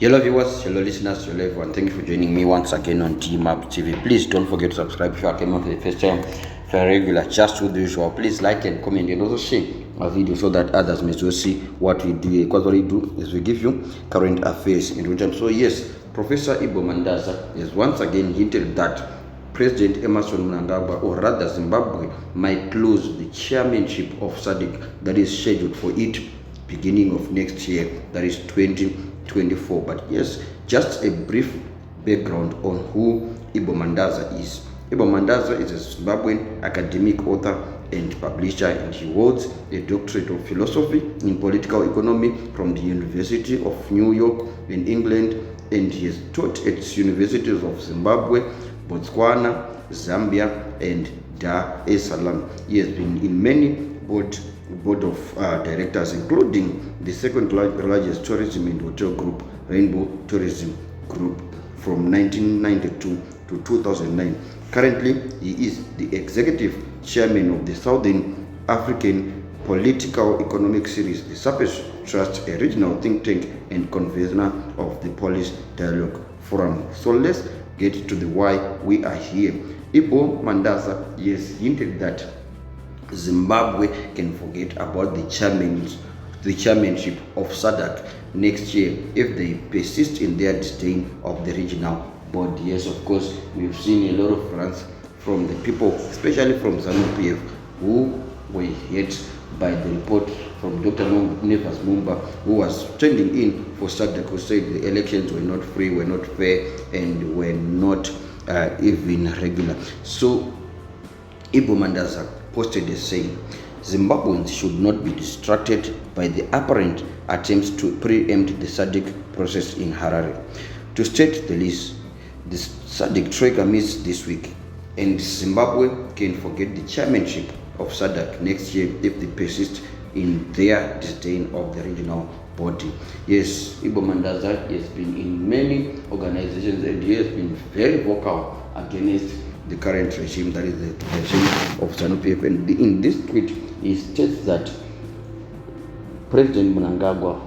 Hello viewers, hello listeners, hello everyone. Thank you for joining me once again on TMAP TV. Please don't forget to subscribe if you are coming for the first time. If you are regular, just do the usual. Please like and comment and also share our video so that others may also see what we do. Because what we do is we give you current affairs in return. So yes, Professor Ibo Mandaza has once again hinted that President Emerson Mnangagwa, or rather Zimbabwe, might lose the chairmanship of SADC that is scheduled for it beginning of next year, that is 2024. But yes, just a brief background on who Ibo Mandaza is. Ibo Mandaza is a Zimbabwean academic author and publisher, and he holds a doctorate of philosophy in political economy from the University of New York in England, and he has taught at universities of Zimbabwe, Botswana, Zambia, and Dar es Salaam. He has been in many board of directors, including the second largest tourism and hotel group, Rainbow Tourism Group, from 1992 to 2009. Currently, he is the executive chairman of the Southern African Political Economic Series, the Surface Trust, a regional think tank and convener of the Polish Dialogue Forum. So let's get to the why we are here. Ibo Mandaza has hinted that Zimbabwe can forget about the chairmanship of SADC next year if they persist in their disdain of the regional board. Yes, of course, we've seen a lot of runs from the people, especially from Zanu PF, who were hit by the report from Dr. Nevas Mumba, who was standing in for SADC, who said the elections were not free, were not fair, and were not even regular. So Ibo Mandaza posted a saying, Zimbabweans should not be distracted by the apparent attempts to preempt the SADC process in Harare. To state the least, the SADC trigger meets this week, and Zimbabwe can forget the chairmanship of SADC next year if they persist in their disdain of the regional body. Yes, Ibo Mandaza has been in many organizations and he has been very vocal against the current regime, that is the regime of Zanu PF. And in this tweet, he states that President Mnangagwa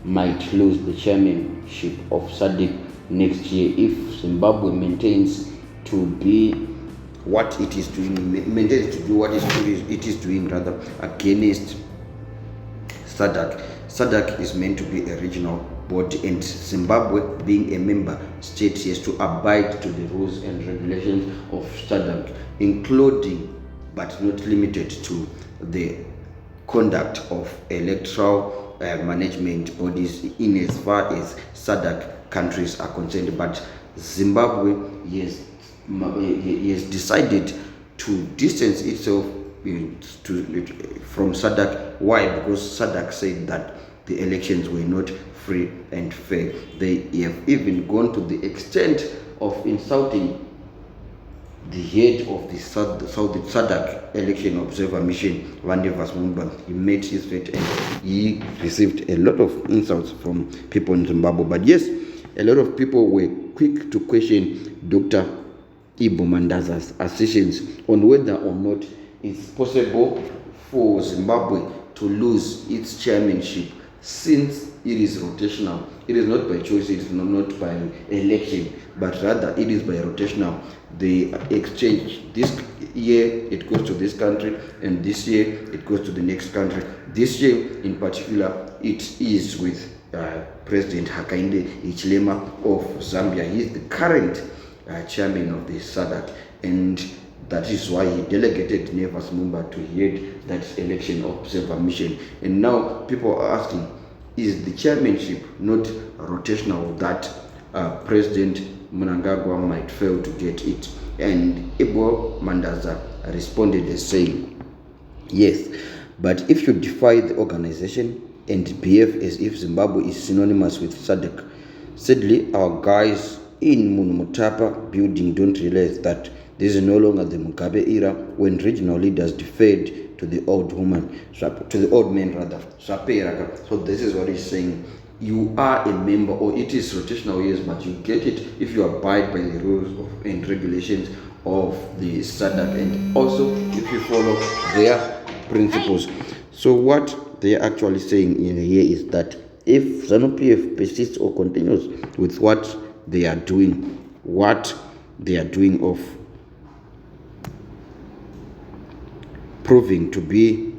might lose the chairmanship of SADC next year if Zimbabwe maintains to be what it is doing, maintains to do what it is doing rather against SADC. SADC is meant to be a regional body, and Zimbabwe, being a member state, has to abide to the rules and regulations of SADC, including but not limited to the conduct of electoral management bodies in as far as SADC countries are concerned. But Zimbabwe has decided to distance itself from SADC. Why? Because SADC said that the elections were not free and fair. They have even gone to the extent of insulting the head of the SADC election observer mission, Nevas Mumba. He made his fate and he received a lot of insults from people in Zimbabwe. But yes, a lot of people were quick to question Dr. Ibo Mandaza's assertions on whether or not it's possible for Zimbabwe to lose its chairmanship, since it is rotational. It is not by choice, it is not by election, but rather it is by rotational. They exchange. This year it goes to this country, and this year it goes to the next country. This year in particular, it is with President Hakainde Hichilema of Zambia. He is the current chairman of the SADC, and that is why he delegated Nevas Mumba to head that election observer mission. And now people are asking, is the chairmanship not rotational, that President Mnangagwa might fail to get it? And Ibo Mandaza responded as saying, yes, but if you defy the organization and behave as if Zimbabwe is synonymous with SADC, sadly our guys in Munumutapa building don't realize that this is no longer the Mugabe era, when regional leaders deferred to the old man rather. So this is what he's saying. You are a member, or it is rotational, yes, but you get it if you abide by the rules and regulations of the SADC, and also if you follow their principles. So what they are actually saying in here is that if Zanu-PF persists or continues with what they are doing of proving to be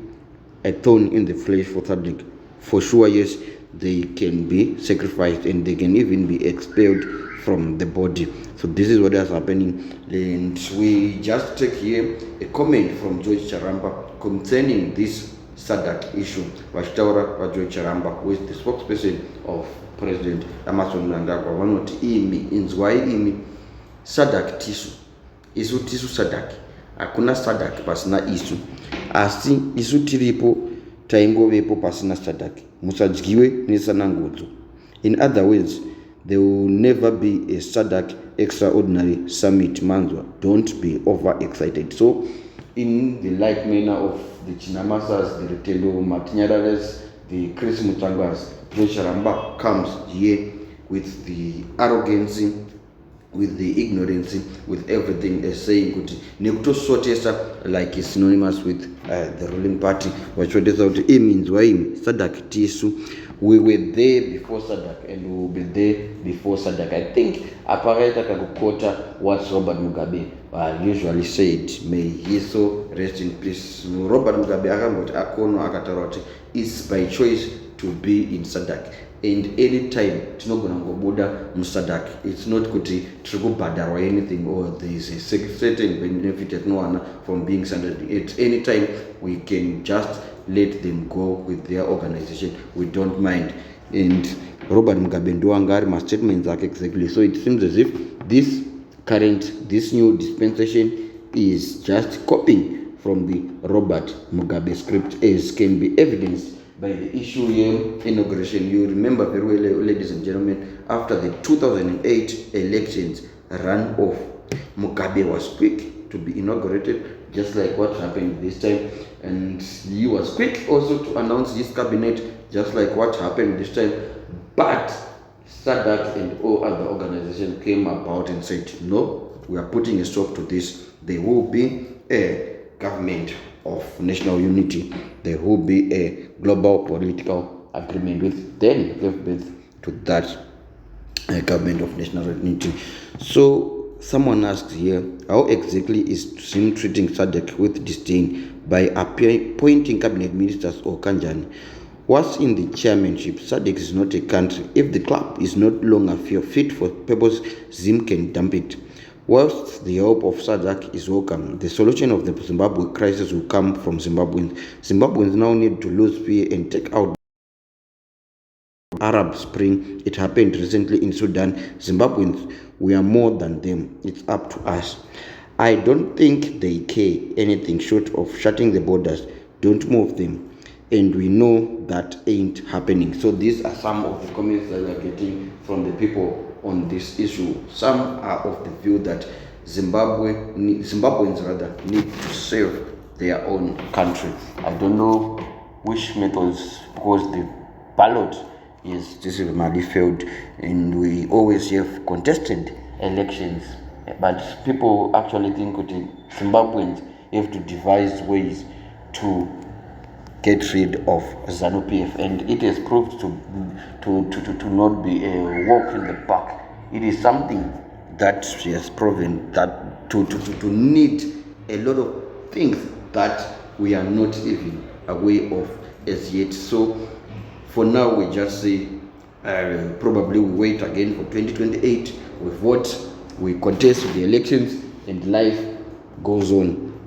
a thorn in the flesh for SADC, for sure, yes, they can be sacrificed and they can even be expelled from the body. So this is what is happening, and we just take here a comment from George Charamba concerning this SADC issue. Vachitaura George Charamba, who is the spokesperson of President Emmerson Mnangagwa, vanoti imi inzwai imi SADC tisu isu tisu SADC hakuna SADC pasina isu, asi isu tiripo taingovepo pasina SADC, musadyiwe nesanangudzo. In other words, there will never be a SADC extraordinary summit. Manzwa, don't be overexcited. So in the like manner of the Chinamasas, the Retelo Matinyarares, the Chris Mutangas, George Charamba comes here with the arrogance, with the ignorance, with everything, as saying good Nekuto Sotesa, like is synonymous with the ruling party. What out means why SADC Tisu. We were there before SADC and we will be there before SADC. I think Apareta Kakukota, what Robert Mugabe usually said, may he so rest in peace. Robert Mugabe Akamot Akono Akataroti is by choice to be in SADC. And anytime Tinogonangobuda Musadak, it's not kuti trigo bada or anything, or there is a certain benefit no one from being SADC. At any time we can just let them go with their organization. We don't mind. And Robert Mugabe Nduangari my statements are exactly. So it seems as if this new dispensation is just copying from the Robert Mugabe script, as can be evidenced by the issue here, inauguration. You remember very well, ladies and gentlemen, after the 2008 elections ran off, Mugabe was quick to be inaugurated, just like what happened this time, and he was quick also to announce his cabinet, just like what happened this time. But SADC and all other organizations came about and said, no, we are putting a stop to this. There will be a government of national unity. There will be a global political agreement with then gave birth to that government of national unity. So someone asks here, how exactly is Zim treating SADC with disdain by appointing cabinet ministers or Kanjani? What's in the chairmanship? SADC is not a country. If the club is not longer fit for purpose, Zim can dump it. Whilst the help of SADC is welcome, the solution of the Zimbabwe crisis will come from Zimbabweans. Zimbabweans now need to lose fear and take out Arab Spring. It happened recently in Sudan. Zimbabweans, we are more than them. It's up to us. I don't think they care anything short of shutting the borders. Don't move them. And we know that ain't happening. So these are some of the comments that we are getting from the people on this issue. Some are of the view that Zimbabweans need to save their own country. I don't know which methods, because the ballot is dismally failed, and we always have contested elections. But people actually think that Zimbabweans have to devise ways to get rid of Zanu-PF, and it has proved to not be a walk in the park. It is something that has proven that to need a lot of things that we are not even aware of as yet. So for now, we just say probably we wait again for 2028. We vote, we contest the elections, and life goes on.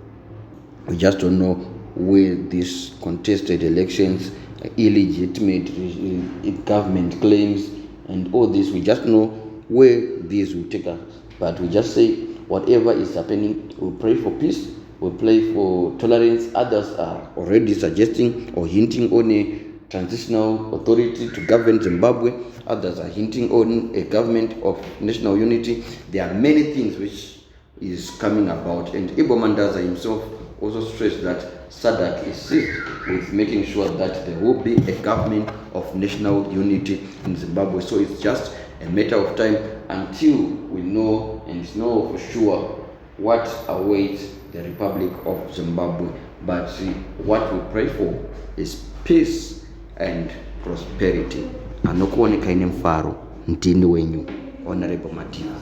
We just don't know where these contested elections, illegitimate government claims, and all this, we just know where these will take us. But we just say whatever is happening, we pray for peace, we pray for tolerance. Others are already suggesting or hinting on a transitional authority to govern Zimbabwe. Others are hinting on a government of national unity. There are many things which is coming about, and Mandaza himself also stressed that SADC is seized with making sure that there will be a government of national unity in Zimbabwe. So it's just a matter of time until we know and know for sure what awaits the Republic of Zimbabwe. But what we pray for is peace and prosperity. panokuoneka ine mufaro ndini wenyu Honorable Matiwa.